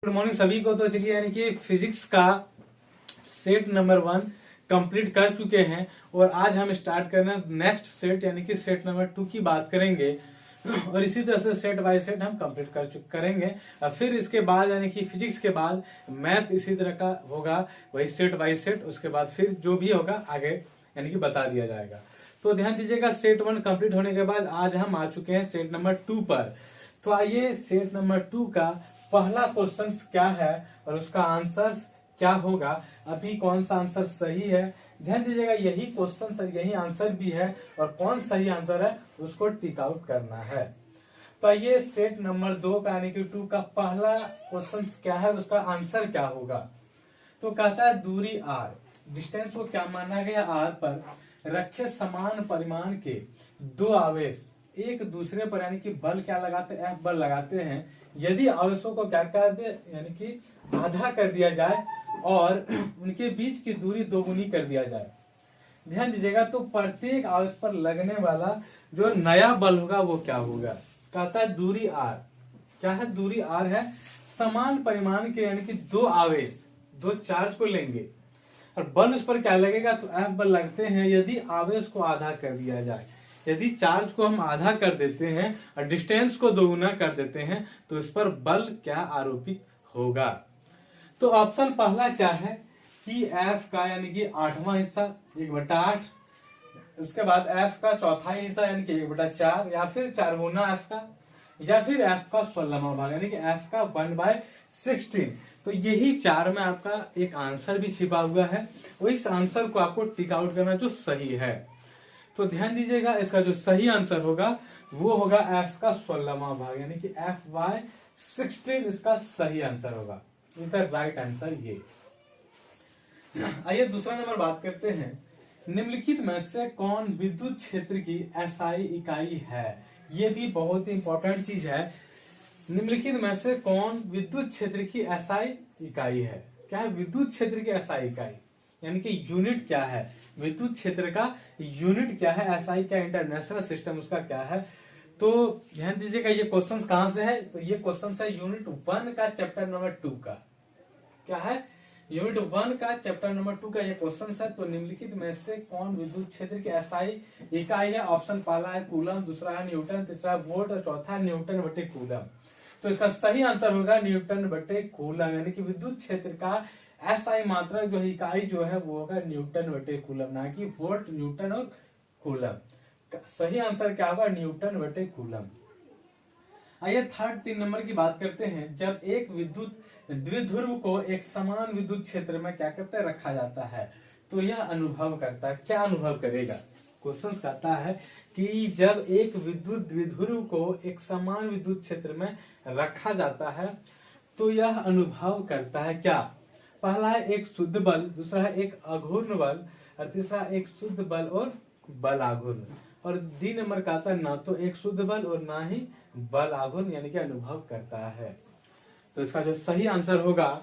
Good morning सभी को। तो चलिए यानी कि फिजिक्स का सेट नंबर 1 कंप्लीट कर चुके हैं और आज हम स्टार्ट कर रहे हैं नेक्स्ट सेट यानी कि सेट नंबर 2 की बात करेंगे और इसी तरह से सेट बाय सेट हम कंप्लीट करेंगे। और फिर इसके बाद यानी कि फिजिक्स के बाद मैथ इसी तरह का होगा, वही सेट बाय सेट। उसके बाद फिर जो भी होगा आगे यानी कि बता दिया जाएगा। तो ध्यान दीजिएगा, सेट 1 कंप्लीट होने के बाद आज हम आ चुके हैं सेट नंबर 2 पर। तो आइए सेट नंबर 2 का पहला क्वेश्चन क्या है और उसका आंसर क्या होगा, अभी कौन सा आंसर सही है। ध्यान दीजिएगा, यही क्वेश्चन यही आंसर भी है और कौन सही आंसर है उसको टिक आउट करना है। तो आइए सेट नंबर 2 का यानी कि 2 का पहला क्वेश्चन क्या है, उसका आंसर क्या होगा। तो कहता है दूरी r, डिस्टेंस को क्या माना गया, r पर रखे समान परिमाण के दो आवेश एक दूसरे पर यानी कि बल क्या लगाते हैं, F बल लगाते हैं। यदि आवेशों को क्या कर दे यानी कि आधा कर दिया जाए और उनके बीच की दूरी दोगुनी कर दिया जाए। ध्यान दीजिएगा, तो प्रत्येक आवेश पर लगने वाला जो नया बल होगा वो क्या होगा। कहता है दूरी r, क्या है, दूरी r है समान परिमाण के यानी कि दो आवेश दो चार्ज को लेंगे और बल उस पर क्या लगेगा, तो F बल लगते हैं यदि आवेश को आधा कर दिया जाए। यदि चार्ज को हम आधा कर देते हैं और डिस्टेंस को दोगुना कर देते हैं तो इस पर बल क्या आरोपित होगा। तो ऑप्शन पहला क्या है कि F का यानी कि 8वां हिस्सा 1/8, उसके बाद F का चौथाई हिस्सा यानी कि 1/4 या फिर 4 गुना F का, या फिर F का 16वां भाग यानी कि F का 1/16। तो यही 4 में आपका एक आंसर भी छिपा हुआ है, वो इस आंसर को आपको टिक आउट करना जो सही है। तो ध्यान दीजिएगा, इसका जो सही आंसर होगा वो होगा F का 16वां भाग यानी कि F/16 इसका सही आंसर होगा। इधर राइट आंसर ये। आइए दूसरा नंबर बात करते हैं। निम्नलिखित में से कौन विद्युत क्षेत्र की SI इकाई है। ये भी बहुत ही इंपॉर्टेंट चीज है। निम्नलिखित में से कौन विद्युत क्षेत्र की SI इकाई है। क्या है विद्युत क्षेत्र की SI इकाई यानी कि यूनिट क्या है, विद्युत क्षेत्र का यूनिट क्या है, SI क्या इंटरनेशनल सिस्टम उसका क्या है। तो ध्यान दीजिएगा, ये क्वेश्चन कहां से है, तो ये क्वेश्चन है यूनिट 1 का चैप्टर नंबर 2 का। क्या है, यूनिट 1 का चैप्टर नंबर 2 का ये क्वेश्चन है। तो निम्नलिखित में से कौन विद्युत क्षेत्र की SI इकाई है। ऑप्शन पहला है कूलम, दूसरा है न्यूटन, तीसरा वोल्ट और चौथा है न्यूटन बटे कूलम। तो इसका सही आंसर होगा न्यूटन बटे कूलम यानी कि विद्युत क्षेत्र का SI मात्रा जो इकाई जो है वो होगा न्यूटन बटे कूलम, ना कि वोल्ट, न्यूटन और कूलम। सही आंसर क्या होगा, न्यूटन बटे कूलम। आइए थर्ड 3 नंबर की बात करते हैं। जब एक विद्युत द्विध्रुव को एक समान विद्युत क्षेत्र में क्या करता है, रखा जाता है, तो यह अनुभव करता है। क्या अनुभव करेगा, क्वेश्चन कहता है कि जब एक विद्युत द्विध्रुव को एक समान विद्युत क्षेत्र में रखा जाता है तो यह अनुभव करता है क्या। पहला है एक शुद्ध बल, दूसरा है एक अघूर्ण बल और तीसरा एक शुद्ध बल और बल आघूर्ण। और डी नंबर का आता है ना तो एक शुद्ध बल और ना ही बल आघूर्ण यानी कि अनुभव करता है। तो इसका जो सही आंसर होगा,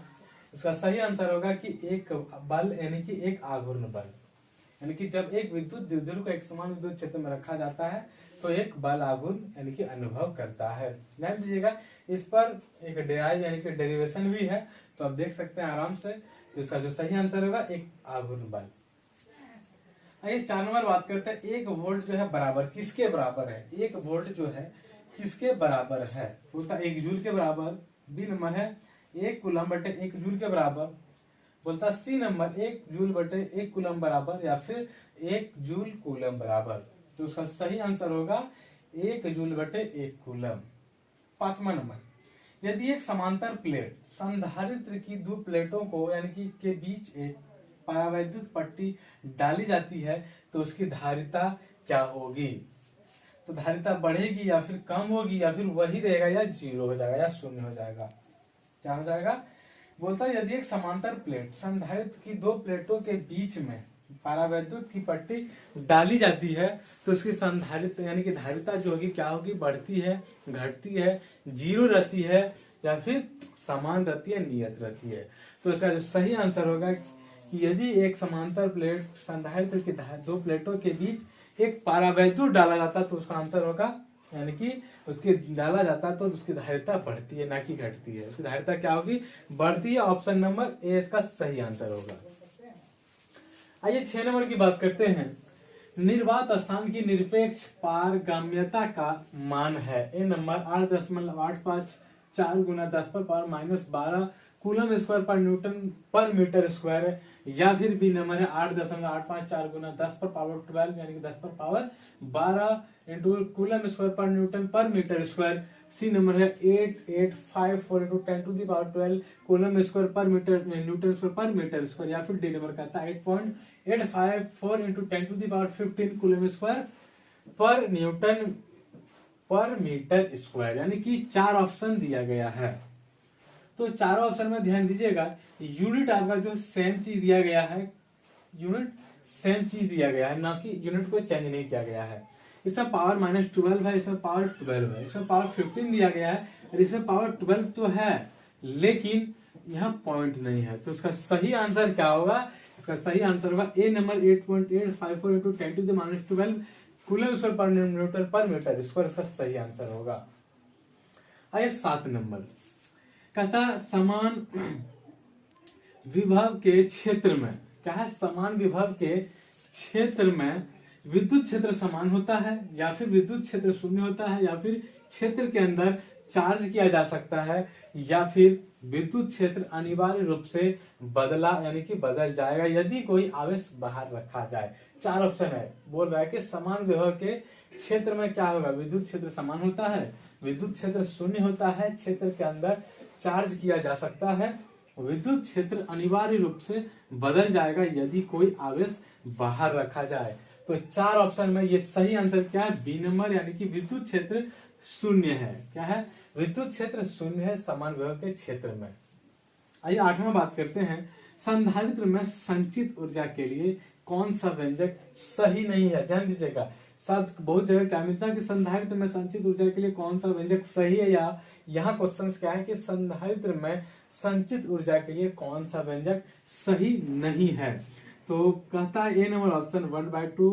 इसका सही आंसर होगा कि एक बल यानी कि एक आघूर्ण बल, यानी कि जब एक विद्युत द्विध्रुव को एक समान विद्युत क्षेत्र में रखा जाता है तो एक बल आघूर्ण यानी कि अनुभव करता है। ध्यान दीजिएगा, इस पर एक डेराइव यानी कि डेरिवेशन भी है, तो आप देख सकते हैं आराम से। तो इसका जो सही आंसर होगा एक आघूर्ण बल। आइए 4 नंबर बात करते हैं। 1 वोल्ट जो है बराबर किसके बराबर है। 1 वोल्ट जो है किसके बराबर है, बोलता 1 जूल के बराबर। बी नंबर है 1 कूलम बटे 1 जूल के बराबर। बोलता सी नंबर 1 जूल बटे 1 कूलम बराबर या फिर 1 जूल कूलम बराबर। तो उसका सही आंसर होगा 1 जूल बटे 1 कूलम। 5वां नंबर, यदि एक समांतर प्लेट संधारित्र की दो प्लेटों को यानी कि के बीच एक परावैद्युत पट्टी डाली जाती है तो उसकी धारिता क्या होगी। तो धारिता बढ़ेगी या फिर कम होगी या फिर वही रहेगा या 0 हो जाएगा या 0 हो जाएगा। क्या हो जाएगा, बोलता है यदि एक समांतर प्लेट संधारित्र की दो प्लेटों के बीच में परावैद्युत की पट्टी डाली जाती है तो उसकी संधारित्र यानी कि धारिता जो होगी क्या होगी, बढ़ती है, घटती है, 0 रहती है या फिर समान रहती है, नियत रहती है। तो इसका जो सही आंसर होगा कि यदि एक समांतर प्लेट संधारित्र की दो प्लेटों के बीच एक परावैद्युत डाला जाता तो उसका आंसर होगा यानी कि उसके डाला जाता है तो उसकी धारिता बढ़ती है ना कि घटती है। उसकी धारिता क्या होगी, बढ़ती है। ऑप्शन नंबर ए इसका सही आंसर होगा। आइए 6 नंबर की बात करते हैं। निर्वात स्थान की निरपेक्ष पारगम्यता का मान है। ए नंबर 8.854 गुना 10⁻⁻12 कूलम स्क्वायर पर न्यूटन पर मीटर स्क्वायर है, या फिर बी नंबर है 8.854 गुना 10⁻12 यानी कि 10⁻12 इंटू कूलम स्क्वायर पर न्यूटन पर मीटर स्क्वायर। सी नंबर है 8854 इंटू 10⁻12 कूलम स्क्वायर पर मीटर न्यूटन स्क्वायर पर मीटर स्क्वायर, या फिर डी नंबर कहता है 8.854 इंटू 10⁻15 कूलम स्क्वायर पर न्यूटन पर मीटर स्क्वायर। यानी कि 4 ऑप्शन दिया गया है। तो चारों ऑप्शन में ध्यान दीजिएगा, यूनिट आपका जो सेम चीज दिया गया है, यूनिट सेम चीज दिया गया है, ना कि यूनिट को चेंज नहीं किया गया है। इसमें पावर -12 है, इसमें पावर 12 है, इसमें पावर 15 दिया गया है और इसमें पावर 12 तो है लेकिन यहाँ पॉइंट नहीं है। तो इसका सही आंसर क्या होगा, इसका सही आंसर होगा ए नंबर 8.854 इंटू 10⁻12 कूलम स्क्वायर पर न्यूटन पर मीटर स्क्वायर इसका सही आंसर होगा। आइए 7 नंबर कहता समान विभव के क्षेत्र में, क्या है, समान विभव के क्षेत्र में विद्युत क्षेत्र समान होता है, या फिर विद्युत क्षेत्र शून्य होता है, या फिर क्षेत्र के अंदर चार्ज किया जा सकता है, या फिर विद्युत क्षेत्र अनिवार्य रूप से बदला यानी कि बदल जाएगा यदि कोई आवेश बाहर रखा जाए। 4 ऑप्शन है। बोल रहा है कि समान विभव के क्षेत्र में क्या होगा, विद्युत क्षेत्र समान होता है, विद्युत क्षेत्र शून्य होता है, क्षेत्र के अंदर चार्ज किया जा सकता है, विद्युत क्षेत्र अनिवार्य रूप से बदल जाएगा यदि कोई आवेश बाहर रखा जाए। तो 4 ऑप्शन में ये सही आंसर क्या है, बी नंबर, यानी कि विद्युत क्षेत्र शून्य है। क्या है, विद्युत क्षेत्र शून्य है समान विभव के क्षेत्र में। आइए 8वां बात करते हैं। संधारित्र में संचित ऊर्जा के लिए कौन सा व्यंजक सही नहीं है। ध्यान दीजिएगा, सब बहुत जगह क्या मिलता है कि संधारित्र में संचित ऊर्जा के लिए कौन सा व्यंजक सही है, या यहाँ क्वेश्चन क्या है कि संधारित्र में संचित ऊर्जा के लिए कौन सा व्यंजक सही नहीं है। तो कहता है ए नंबर ऑप्शन 1/2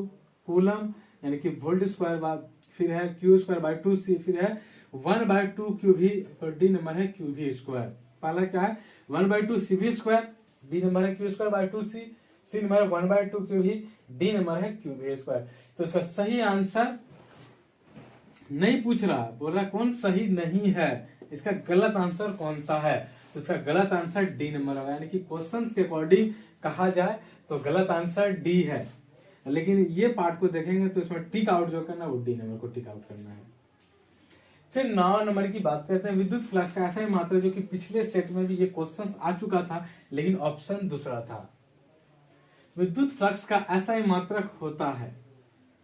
कूलम यानी कि वोल्ट स्क्वायर, फिर है क्यू स्क्वायर बाय 2 सी, फिर है 1/2 क्यू वी, और डी नंबर है क्यू वी स्क्वायर। पहला क्या है 1/2 C V square, B number है Q square by 2 C, C number है 1/2 क्यू वी, डी नंबर है क्यू वी स्क्वायर। तो इसका सही आंसर नहीं पूछ रहा, बोल रहा कौन सही नहीं है, इसका गलत आंसर कौन सा है। तो इसका गलत आंसर डी नंबर होगा, यानी कि क्वेश्चन के अकॉर्डिंग कहा जाए तो गलत आंसर डी है। लेकिन ये पार्ट को देखेंगे तो इसमें टिक आउट जो करना वो डी नंबर को टिक आउट करना है। फिर 9 नंबर की बात करते हैं। विद्युत फ्लक्स का ऐसा ही मात्रा जो कि पिछले सेट में भी ये क्वेश्चन आ चुका था लेकिन ऑप्शन दूसरा था। विद्युत फ्लक्स का ऐसा ही मात्रक होता है,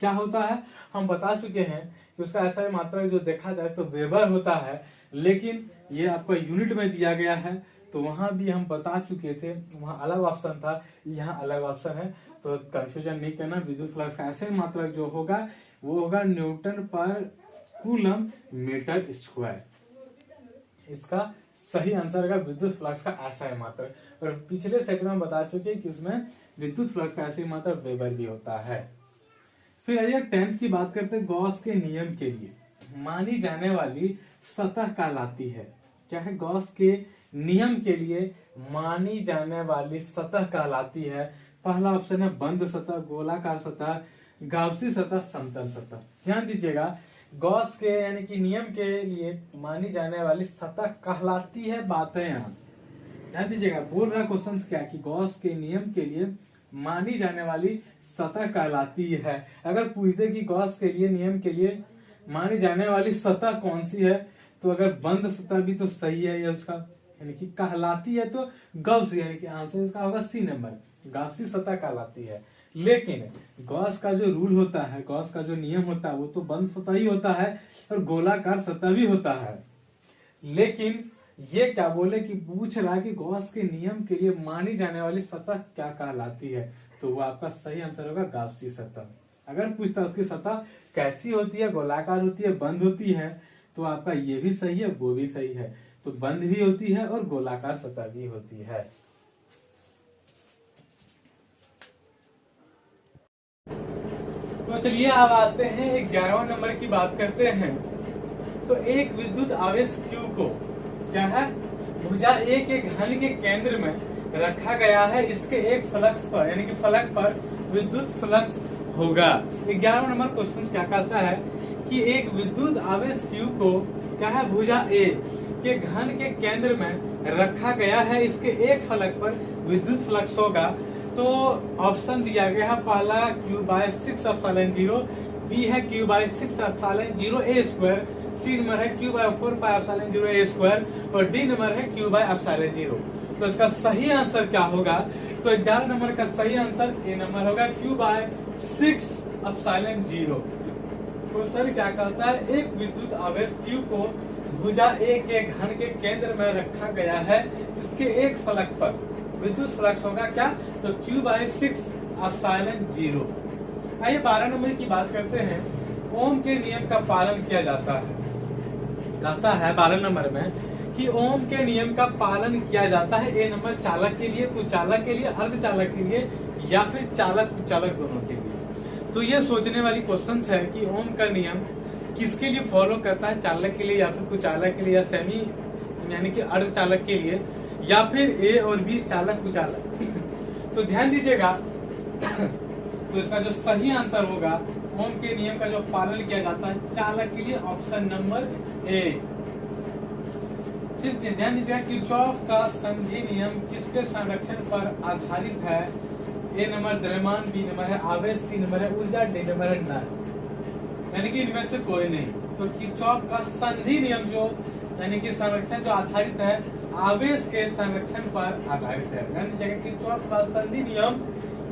क्या होता है हम बता चुके हैं कि उसका ऐसा ही मात्रक जो देखा जाए तो वेबर होता है, लेकिन ये आपका यूनिट में दिया गया है तो वहां भी हम बता चुके थे, वहां अलग ऑप्शन था, यहाँ अलग ऑप्शन है, तो कंफ्यूजन नहीं करना। विद्युत फ्लक्स का ऐसे ही मात्रक जो होगा वो होगा न्यूटन पर कूलम मीटर स्क्वायर। इसका सही आंसर होगा विद्युत फ्लक्स का ऐसा ही मात्रक। और पिछले सेट में बता चुके कि उसमें विद्युत फ्लक्स का ऐसे ही मात्रक वेबर भी होता है। फिर आइए 10th की बात करते हैं। गॉस के नियम के लिए मानी जाने वाली सतह कहलाती है, क्या है, गॉस के नियम के लिए मानी जाने वाली सतह कहलाती है। पहला ऑप्शन है बंद सतह, गोलाकार सतह, गाउसी सतह, समतल सतह। ध्यान दीजिएगा, गॉस के यानी कि नियम के लिए मानी जाने वाली सतह कहलाती है, बातें यहाँ ध्यान दीजिएगा। बोल रहा क्वेश्चन क्या कि गॉस के नियम के लिए मानी जाने वाली सतह कहलाती है। अगर पूछते कि गॉस के लिए नियम के लिए मानी जाने वाली सतह कौन सी है, तो अगर बंद सतह भी तो सही है ये उसका, यानी कि कहलाती है तो गॉस, यानी कि आंसर इसका होगा सी नंबर, गाउसी सतह कहलाती है। लेकिन गॉस का जो रूल होता है, गॉस का जो नियम होता है वो तो बंद सतह ही होता है और गोलाकार सतह भी होता है। लेकिन ये क्या बोले कि पूछ रहा है कि गॉस के नियम के लिए मानी जाने वाली सतह क्या कहलाती है, तो वो आपका सही आंसर होगा गाउसी सतह। अगर पूछता उसकी सतह कैसी होती है, गोलाकार होती है, बंद होती है, तो आपका ये भी सही है वो भी सही है। तो बंद भी होती है और गोलाकार सतह भी होती है। तो चलिए अब आते हैं 11वां नंबर की बात करते हैं। तो एक विद्युत आवेश Q को क्या है, भुजा A के घन के केंद्र में रखा गया है। इसके एक फ्लक्स पर यानी कि फलक पर विद्युत फ्लक्स होगा। 11वां नंबर क्वेश्चन क्या कहता है कि एक विद्युत आवेश Q को क्या है, भुजा A के घन के केंद्र में रखा गया है। इसके एक फलक पर विद्युत फ्लक्स होगा। तो ऑप्शन दिया गया है, पहला Q/6ε0, बी है Q/6ε0 A², सी नंबर है Q/4πε0 A² और डी नंबर है Q/ε0। तो इसका सही आंसर क्या होगा? तो 11 नंबर का सही आंसर ए नंबर होगा Q/6ε0। तो सर क्या कहता है, एक विद्युत आवेश Q को भुजा A के घन के केंद्र में रखा गया है। इसके एक फलक पर विद्युत फ्लक्स होगा क्या, तो Q/6ε0। आइए 12 नंबर की बात करते हैं। ओम के नियम का पालन किया जाता है। कहता है 12 नंबर में कि ओम के नियम का पालन किया जाता है। ए नंबर चालक के लिए, कुचालक के लिए, अर्धचालक के लिए या फिर चालक कुचालक दोनों के लिए। तो ये सोचने वाली क्वेश्चन है कि ओम का नियम किसके लिए फॉलो करता है, चालक के लिए या फिर कुचालक के लिए या सेमी यानी कि अर्धचालक के लिए या फिर ए और बी चालक कुचालक। तो ध्यान दीजिएगा, तो इसका जो सही आंसर होगा, ओम के नियम का जो पालन किया जाता है चालक के लिए, ऑप्शन नंबर ए। फिर ध्यान दीजिएगा, किरचॉफ का संधि नियम किसके संरक्षण पर आधारित है? ए नंबर द्रव्यमान, बी नंबर है आवेश, सी नंबर है ऊर्जा, डी नंबर है नल। यानी कि इनमें से कोई नहीं। तो किरचॉफ का संधि नियम जो यानी कि संरक्षण जो आधारित है आवेश के संरक्षण पर आधारित है। ध्यान दीजिएगा, किरचॉफ का संधि नियम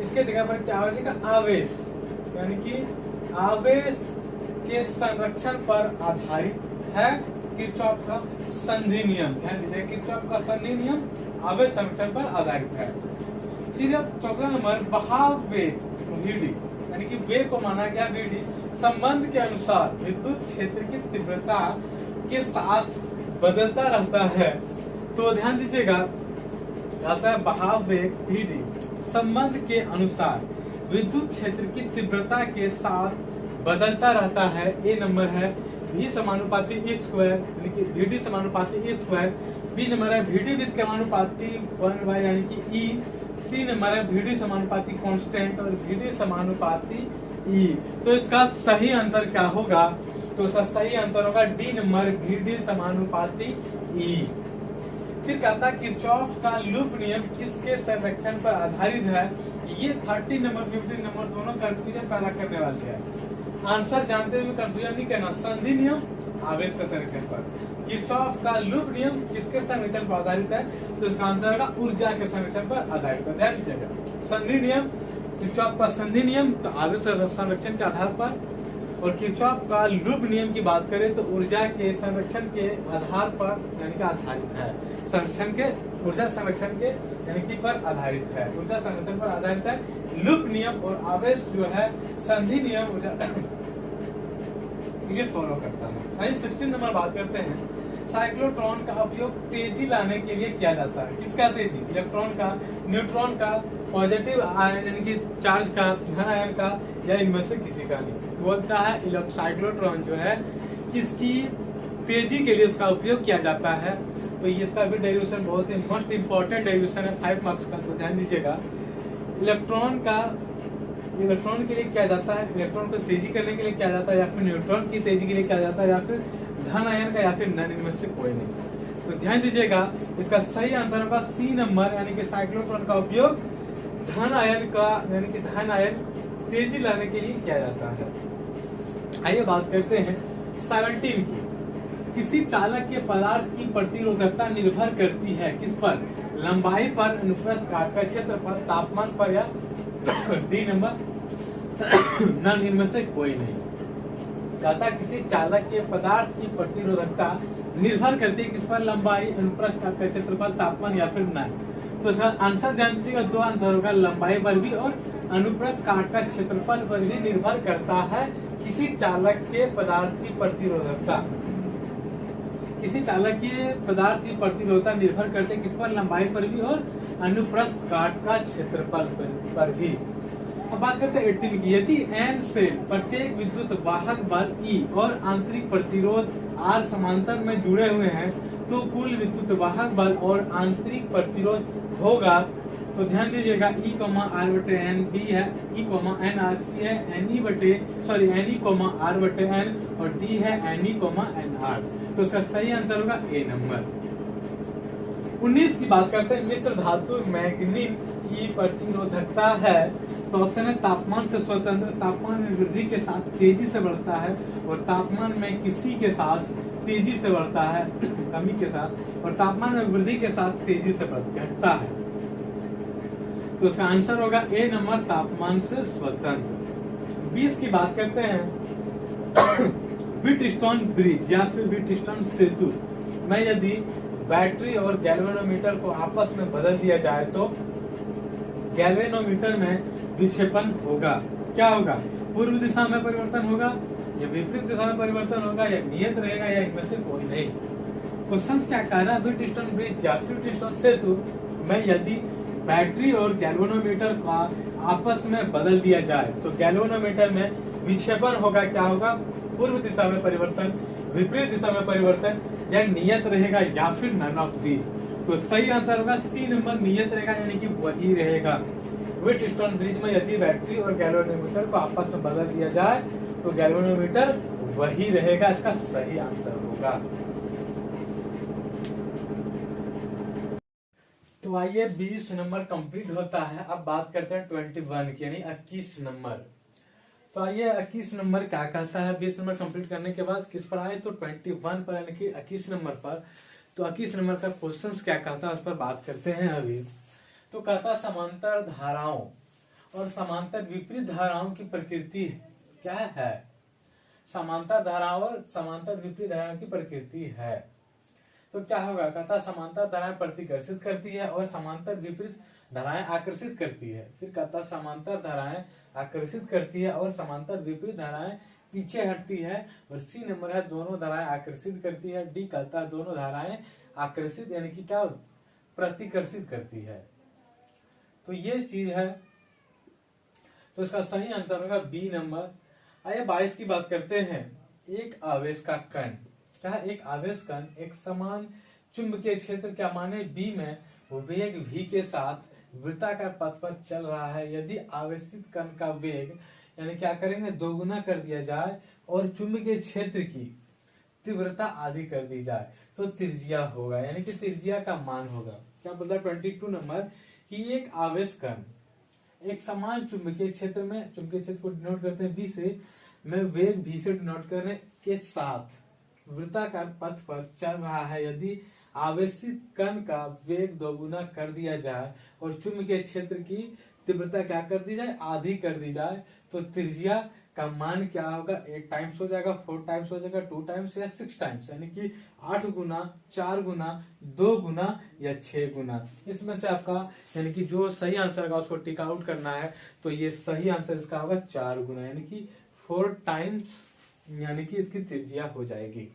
इसके जगह पर क्या हो जाएगा, आवेश यानी कि आवेश के संरक्षण पर आधारित है किरचॉफ का संधि नियम। ध्यान दीजिएगा, किरचॉफ का संधि नियम आवेश संरक्षण पर आधारित है। फिर अब 14 नंबर, बहाव वेग VD यानी कि वेग को माना गया VD संबंध के अनुसार विद्युत क्षेत्र की तीव्रता के साथ बदलता रहता है। तो ध्यान दीजिएगा, कहता है बहाव वेग VD संबंध के अनुसार विद्युत क्षेत्र की तीव्रता के साथ बदलता रहता है। ए नंबर है V समानुपाती E² यानी कि VD समानुपाती E², बी नंबर है VD वृत्त के समानुपाती 1/, यानी कि E, सी नंबर है VD समानुपाती कांस्टेंट और VD समानुपाती E। तो इसका सही आंसर क्या होगा? तो इसका सही आंसर होगा डी नंबर VD समानुपाती E। फिर कहता है किरचॉफ का लूप नियम किसके संरक्षण पर आधारित है? ये 30 नंबर 15 नंबर दोनों कंफ्यूजन पैदा करने वाले हैं। आंसर जानते हुए कंफ्यूजन नहीं करना। संधि नियम आवेश का संरक्षण पर, किरचॉफ का लूप नियम किसके संरक्षण पर आधारित है? तो इसका आंसर होगा ऊर्जा के संरक्षण पर आधारित है। ध्यान दीजिएगा, संधि नियम, किरचॉफ का संधि नियम तो आवेश संरक्षण के आधार पर, और किरचॉफ का लूप नियम की बात करें तो ऊर्जा के संरक्षण के आधार पर यानी कि आधारित है। संरक्षण के ऊर्जा संरक्षण के यानी कि पर आधारित है, ऊर्जा संरक्षण पर आधारित है लूप नियम। और आवेश जो है संधि नियम ऊर्जा ये फॉलो करता है। आइए 16 नंबर बात करते हैं। साइक्लोट्रॉन का उपयोग तेजी लाने के लिए किया जाता है। किसका तेजी? इलेक्ट्रॉन का, न्यूट्रॉन का, पॉजिटिव आयन यानी कि चार्ज का, धन आयन का, या इनमें से किसी का नहीं। बोलता है साइक्लोट्रॉन जो है किसकी तेजी के लिए उसका उपयोग किया जाता है। तो इसका भी डेरिवेशन बहुत ही मोस्ट इंपॉर्टेंट डेरिवेशन है 5 मार्क्स का। तो ध्यान दीजिएगा, इलेक्ट्रॉन के लिए किया जाता है, इलेक्ट्रॉन को तेजी करने के लिए किया जाता है, या फिर न्यूट्रॉन की तेजी के लिए किया जाता है, या फिर धन आयन का, या फिर नन, इनमें से कोई नहीं। तो ध्यान दीजिएगा, इसका सही आंसर होगा सी नंबर, यानी कि साइक्लोट्रॉन का उपयोग धन आयन का यानी कि धन आयन तेजी लाने के लिए किया जाता है। आइए बात करते हैं 17 की। किसी चालक के पदार्थ की प्रतिरोधकता निर्भर करती है किस पर? लंबाई पर, अनुप्रस्थ काट का क्षेत्र पर, तापमान पर, या डी नंबर नन, इनमें से कोई नहीं। कहता किसी चालक के पदार्थ की प्रतिरोधकता निर्भर करती है किस पर? लंबाई, अनुप्रस्थ काट का क्षेत्र पर, तापमान, या फिर नन। तो इसका आंसर ध्यान दीजिएगा, 2 आंसर होगा, लंबाई पर भी और अनुप्रस्थ काट का क्षेत्रफल पर भी निर्भर करता है किसी चालक के पदार्थ की प्रतिरोधकता। किसी चालक के पदार्थ की प्रतिरोधकता निर्भर करते किस पर? लंबाई पर भी और अनुप्रस्थ काट का क्षेत्रफल पर भी। अब बात करते हैं 18 की। यदि n से प्रत्येक विद्युत वाहक बल E और आंतरिक प्रतिरोध R समांतर में जुड़े हुए हैं तो कुल विद्युत वाहक बल और आंतरिक प्रतिरोध होगा। तो ध्यान दीजिएगा E, R बटे N B है, E, N R C है, N E, R बटे N और D है N E, N R। तो इसका सही आंसर होगा A नंबर। 19 की बात करते हैं। मिश्र धातु मैग्नीज की प्रतिरोधकता है। तो ऑप्शन है तापमान से स्वतंत्र, तापमान में वृद्धि के साथ तेजी से बढ़ता है और तापमान में किसी के साथ तेजी से बढ़ता है कमी के साथ, और तापमान में वृद्धि के साथ तेजी से घटता है। तो इसका आंसर होगा ए नंबर, तापमान से स्वतंत्र। 20 की बात करते हैं। व्हीटस्टोन ब्रिज या फिर व्हीटस्टोन सेतु में यदि बैटरी और गैल्वेनोमीटर को आपस में बदल दिया जाए तो गैल्वेनोमीटर में विक्षेपण होगा। क्या होगा? पूर्व दिशा में परिवर्तन होगा या विपरीत दिशा में परिवर्तन होगा या नियत रहेगा या इनमें से कोई नहीं। क्वेश्चन क्या कह रहा है? व्हीटस्टोन ब्रिज या फिर व्हीटस्टोन सेतु में यदि बैटरी और गैल्वेनोमीटर का आपस में बदल दिया जाए तो गैल्वेनोमीटर में विक्षेपण होगा। क्या होगा? पूर्व दिशा में परिवर्तन, विपरीत दिशा में परिवर्तन या नियत रहेगा या फिर नन ऑफ दीज। तो सही आंसर होगा सी नंबर, नियत रहेगा यानी कि वही रहेगा। व्हीटस्टोन ब्रिज में यदि बैटरी और गैल्वेनोमीटर को आपस में बदल दिया जाए तो गैल्वेनोमीटर वही रहेगा। इसका सही आंसर होगा। तो आइए 20 नंबर कंप्लीट होता है। अब बात करते हैं 21 की यानी 21 नंबर। तो आइए 21 नंबर क्या कहता है? 20 नंबर कंप्लीट करने के बाद किस पर आए? तो 21 पर यानी कि 21 नंबर पर। तो 21 नंबर का क्वेश्चंस क्या कहता है उस पर बात करते हैं अभी। तो कहता समांतर धाराओं और समांतर विपरीत धाराओं की प्रकृति क्या है? समांतर धाराओं और समांतर विपरीत धाराओं की प्रकृति है। तो क्या होगा? कहता समांतर धाराएं प्रतिकर्षित करती है और समांतर विपरीत धाराएं आकर्षित करती है। फिर कहता समांतर धाराएं आकर्षित करती है और समांतर विपरीत धाराएं पीछे हटती है। और सी नंबर है दोनों धाराएं आकर्षित करती है। डी कहता है दोनों धाराएं आकर्षित यानी कि क्या प्रतिकर्षित करती है। तो ये चीज है। तो इसका सही आंसर होगा बी नंबर। आइए 22 की बात करते हैं। एक आवेश का कण, क्या है? एक आवेश कण एक समान चुंबकीय क्षेत्र क्या माने बी में वेग v के साथ वृत्ताकार पथ पर चल रहा है। यदि आवेशित कण का वेग यानी क्या करेंगे? दोगुना कर दिया जाए और चुंबकीय क्षेत्र की तीव्रता आधी कर दी जाए तो त्रिज्या होगा, यानी कि त्रिज्या का मान होगा। क्या बोलता है 22 नंबर कि एक आवेश कण एक समान चुंबकीय क्षेत्र में, चुंबकीय क्षेत्र को डिनोट करते हैं बी से, में वेग v से डिनोट करने के साथ वृत्ताकार पथ पर चल रहा है। यदि आवेशित कण का वेग दोगुना कर दिया जाए और चुंबकीय क्षेत्र की तीव्रता क्या कर दी जाए? आधी कर दी जाए तो त्रिज्या का मान क्या होगा? 8 टाइम्स हो जाएगा, 4 टाइम्स हो जाएगा, 2 टाइम्स या 6 टाइम्स, यानी कि 8 गुना, 4 गुना, 2 गुना या 6 गुना। इसमें से आपका यानी कि जो सही आंसर होगा उसको टिक आउट करना है। तो ये सही आंसर इसका होगा 4 गुना, यानी कि 4 टाइम्स, यानी कि इसकी त्रिज्या हो जाएगी।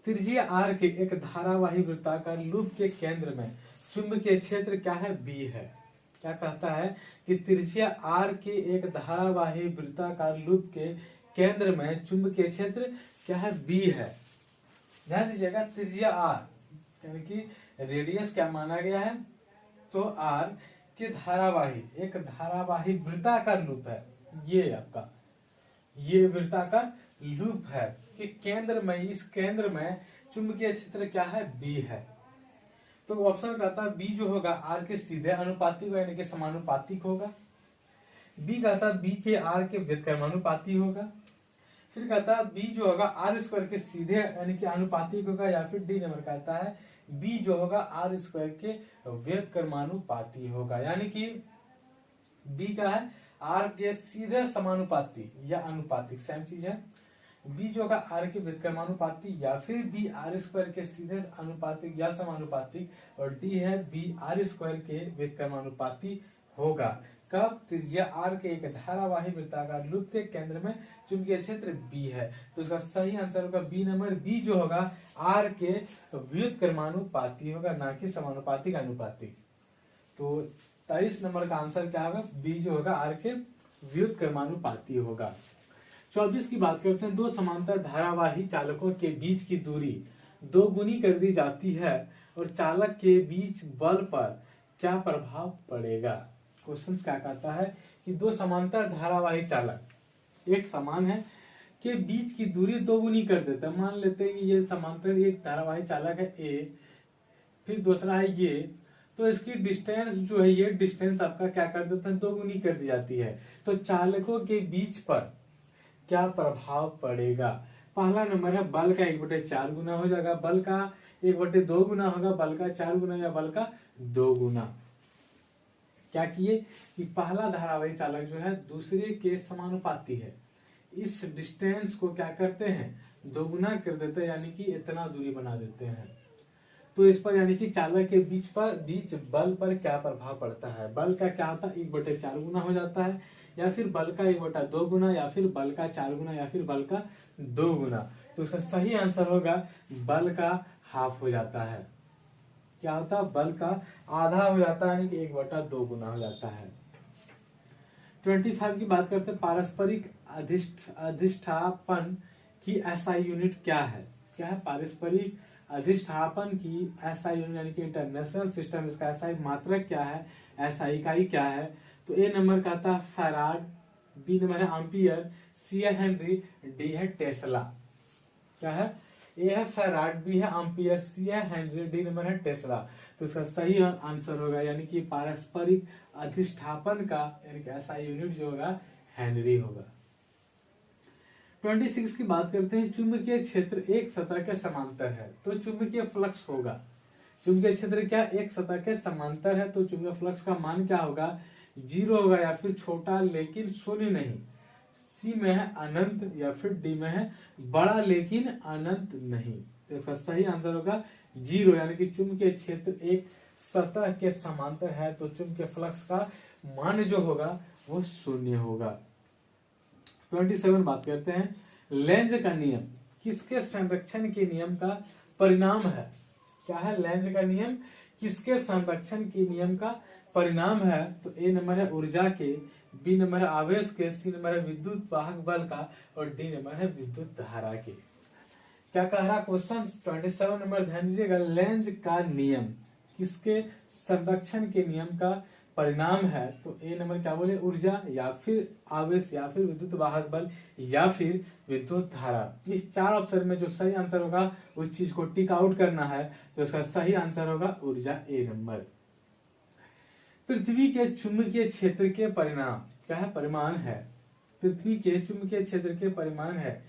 त्रिज्या आर के एक धारावाही वृत्ताकार लूप के केंद्र में चुंबकीय क्षेत्र क्या है? बी है। क्या कहता है कि त्रिज्या आर के एक धारावाही वृत्ताकार लूप के केंद्र में चुंबकीय क्षेत्र क्या है? बी है। ध्यान दीजिएगा त्रिज्या आर यानी कि रेडियस क्या माना गया है? तो आर के धारावाही एक धारावाही वृत्ताकार लूप है। ये आपका ये वृत्ताकार लूप है कि केंद्र में, इस केंद्र में चुंबकीय क्षेत्र क्या है? बी है। तो ऑप्शन कहता है बी जो होगा आर के सीधे अनुपातिक यानी कि समानुपातिक होगा। बी कहता है बी के आर के व्युत्क्रमानुपाती होगा। फिर कहता है बी जो होगा आर स्क्वायर के सीधे यानी कि अनुपातिक होगा, या फिर डी नंबर कहता है बी जो होगा आर स्क्वायर के व्युत्क्रमानुपाती होगा, यानी कि बी का है आर के सीधे समानुपाती या अनुपातिक, सेम चीज है। बी जो होगा आर के व्युत्क्रमानुपाती या फिर बी आर स्क्वायर के सीधे अनुपातिक या समानुपातिक, और डी है बी आर स्क्वायर के व्युत्क्रमानुपाती होगा। कब? त्रिज्या आर के एक धारावाही वृत्ताकार लूप के केंद्र में चुंबकीय क्षेत्र बी है। तो इसका सही आंसर होगा बी नंबर। बी जो होगा आर के व्युत्क्रमानुपाती होगा, ना कि समानुपातिक अनुपातिक। तो 23 नंबर का आंसर क्या होगा, बी जो होगा आर के व्युत्क्रमानुपाती होगा। 24 की बात करते हैं, दो समांतर धारावाही चालकों के बीच की दूरी दोगुनी कर दी जाती है और चालक के बीच बल पर क्या प्रभाव पड़ेगा। क्वेश्चन क्या कहता है कि दो समांतर धारावाही चालक एक समान है के बीच की दूरी दोगुनी कर देता है। मान लेते हैं कि ये समांतर एक धारावाही चालक है ए, फिर दूसरा है ये, तो इसकी डिस्टेंस जो है ये डिस्टेंस आपका क्या कर देता है, दोगुनी कर दी जाती है। तो चालकों के बीच पर क्या प्रभाव पड़ेगा। पहला नंबर है बल का 1/4 गुना हो जाएगा, बल का 1/2 गुना होगा, बल का 4 गुना या बल का 2 गुना। क्या किए कि पहला धारावाही चालक जो है दूसरे के समानुपाती है, इस डिस्टेंस को क्या करते हैं, दोगुना कर देते हैं, यानी कि इतना दूरी बना देते हैं। तो इस पर यानी कि चालक के बीच बल पर क्या प्रभाव पड़ता है। बल का क्या होता है, 1/4 गुना हो जाता है, या फिर बल का 1/2 गुना, या फिर बल का 4 गुना, या फिर बल का 2 गुना। तो उसका सही आंसर होगा बल का हाफ हो जाता है। क्या होता है, बल का आधा हो जाता है, यानी कि 1/2 गुना हो जाता है। 25 की बात करते हैं, पारस्परिक अधिष्ठापन की एसआई यूनिट क्या है। क्या है, पारस्परिक अधिष्ठापन की एसआई यूनिट यानी कि इंटरनेशनल सिस्टम, इसका एसआई मात्रक क्या है, एसआई इकाई क्या है। तो ए नंबर का था फैराड, बी नंबर है एम्पियर, सी है हेनरी, डी है टेस्ला। क्या है, ए है फैराड, बी है एम्पियर, सी है हेनरी, डी नंबर है टेस्ला। तो इसका सही आंसर होगा यानी कि पारस्परिक अधिष्ठापन का यानी कि एसआई यूनिट जो होगा हेनरी होगा। 26 की बात करते हैं, चुंबकीय क्षेत्र एक सतह के समांतर है तो चुंबकीय फ्लक्स होगा। चुंबकीय क्षेत्र क्या एक सतह के समांतर है तो चुंबकीय फ्लक्स का मान क्या होगा, 0 होगा, या फिर छोटा लेकिन शून्य नहीं, सी में है अनंत, या फिर डी में है बड़ा लेकिन अनंत नहीं। तो इसका सही आंसर होगा 0, यानी कि चुंबकीय क्षेत्र एक सतह के समांतर है तो चुंबकीय फ्लक्स का मान जो होगा वो 0 होगा। 27 बात करते हैं, लेंज का नियम किसके संरक्षण के नियम का परिणाम है। क्या है, लेंज का नियम किसके संरक्षण के नियम का परिणाम है। तो ए नंबर है ऊर्जा के, बी नंबर है आवेश के, सी नंबर है विद्युत वाहक बल का, और डी नंबर है विद्युत धारा के। क्या कह रहा क्वेश्चन 27 नंबर, ध्यान दीजिएगा, लेंज का नियम किसके संरक्षण के नियम का परिणाम है। तो ए नंबर क्या बोले, ऊर्जा, या फिर आवेश, या फिर विद्युत वाहक बल, या फिर विद्युत धारा। इस 4 ऑप्शन में जो सही आंसर होगा उस चीज को टिक आउट करना है, तो इसका सही आंसर होगा ऊर्जा, ए नंबर। पृथ्वी के चुंबकीय क्षेत्र के परिणाम क्या है, परिमाण है। पृथ्वी के चुंबकीय क्षेत्र के परिमाण है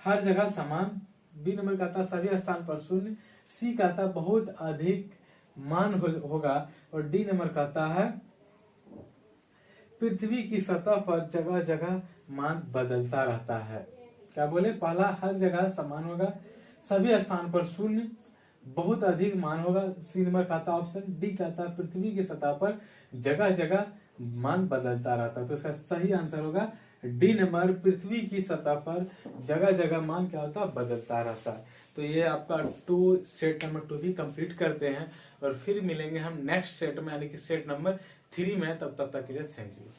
हर जगह समान, बी नंबर का था सभी स्थान पर 0, सी का था बहुत अधिक मान होगा, और डी नंबर कहता है पृथ्वी की सतह पर जगह जगह मान बदलता रहता है। क्या बोले, पहला हर जगह समान होगा, सभी स्थान पर 0, बहुत अधिक मान होगा, सी नंबर का था ऑप्शन, डी का था पृथ्वी की सतह पर जगह जगह मान बदलता रहता है। तो इसका सही आंसर होगा डी नंबर, पृथ्वी की सतह पर जगह जगह मान क्या होता है, बदलता रहता है। तो ये आपका सेट नंबर 2 भी कंप्लीट करते हैं और फिर मिलेंगे हम नेक्स्ट सेट में यानी कि सेट नंबर 3 में। तब तक के लिए थैंक यू।